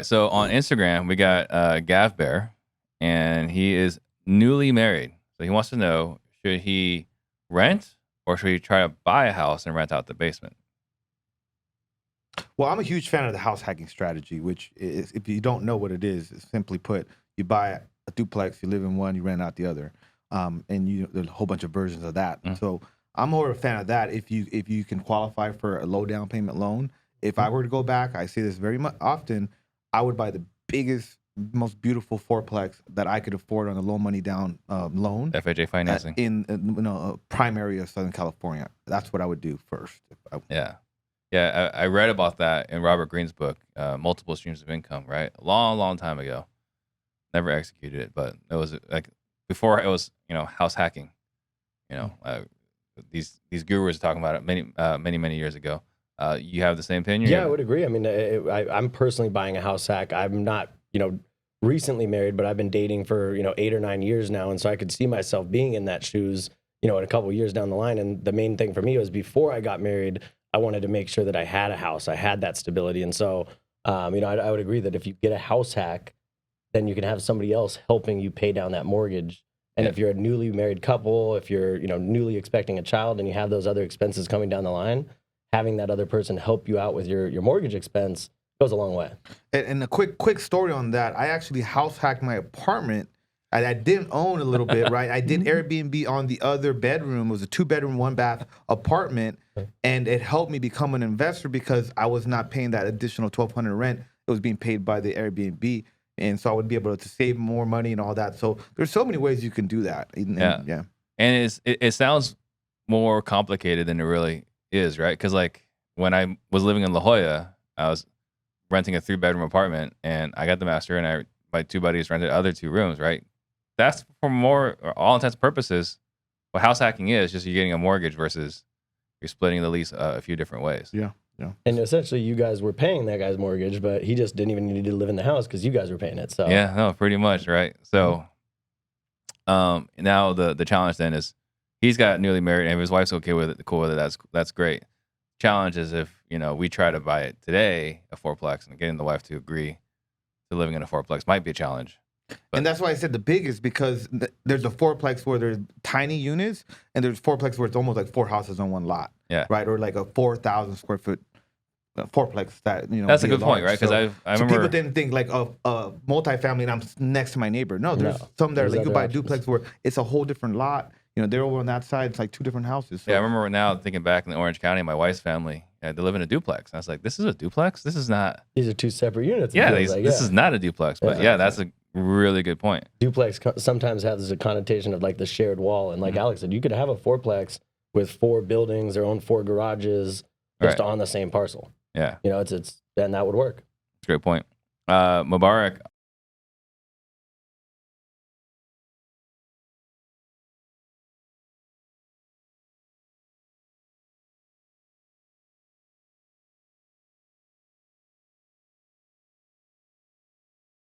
So on Instagram, we got Gav Bear, and he is newly married. So he wants to know, should he rent or should he try to buy a house and rent out the basement? Well, I'm a huge fan of the house hacking strategy, which is, if you don't know what it is simply put, you buy a duplex, you live in one, you rent out the other, and there's a whole bunch of versions of that. So I'm more of a fan of that. If you can qualify for a low down payment loan, if I were to go back, I say this very much often, I would buy the biggest, most beautiful fourplex that I could afford on a low money down loan. FHA financing in a prime area of Southern California. That's what I would do first. Yeah, I read about that in Robert Greene's book, Multiple Streams of Income, right? A long time ago. Never executed it, but it was like before it was, house hacking. These gurus are talking about it many years ago. You have the same opinion? Yeah, I would agree. I mean, I'm personally buying a house hack. I'm not, recently married, but I've been dating for, 8 or 9 years now. And so I could see myself being in that shoes, in a couple of years down the line. And the main thing for me was before I got married, I wanted to make sure that I had a house. I had that stability. And so, I would agree that if you get a house hack, then you can have somebody else helping you pay down that mortgage. And if you're a newly married couple, if you're, newly expecting a child and you have those other expenses coming down the line, having that other person help you out with your mortgage expense goes a long way. And a quick story on that. I actually house hacked my apartment. I didn't own a little bit, right? I did Airbnb on the other bedroom. It was a 2-bedroom, 1-bath apartment. And it helped me become an investor because I was not paying that additional $1,200 rent. It was being paid by the Airbnb. And so I would be able to save more money and all that. So there's so many ways you can do that. And it sounds more complicated than it really is, right? Because like when I was living in La Jolla, I was renting a 3-bedroom apartment and I got the master and my 2 buddies rented the other 2 rooms, right? That's for all intents and purposes, what house hacking is, just you're getting a mortgage versus you're splitting the lease a few different ways. Yeah. And essentially you guys were paying that guy's mortgage, but he just didn't even need to live in the house because you guys were paying it. So yeah, no, pretty much, right? So now the challenge then is he's got newly married and if his wife's cool with it, that's great. Challenge is if, we try to buy it today, a fourplex, and getting the wife to agree to living in a fourplex might be a challenge. And that's why I said the biggest, because there's a fourplex where there's tiny units, and there's fourplex where it's almost like 4 houses on one lot. Yeah. Right. Or like a 4,000 square foot fourplex that That's a good point, right? Because I remember people didn't think like of multifamily and I'm next to my neighbor. No, there's some that are like you buy a duplex where it's a whole different lot. They're over on that side. It's like 2 different houses. So. Yeah, I remember now thinking back in Orange County, my wife's family, they live in a duplex. And I was like, this is a duplex? This is not. These are 2 separate units. Yeah, this is not a duplex. But that's a really good point. Duplex sometimes has a connotation of like the shared wall. And like Alex said, you could have a fourplex with 4 buildings, their own 4 garages, just on the same parcel. Yeah. It's then that would work. That's a great point. Mubarak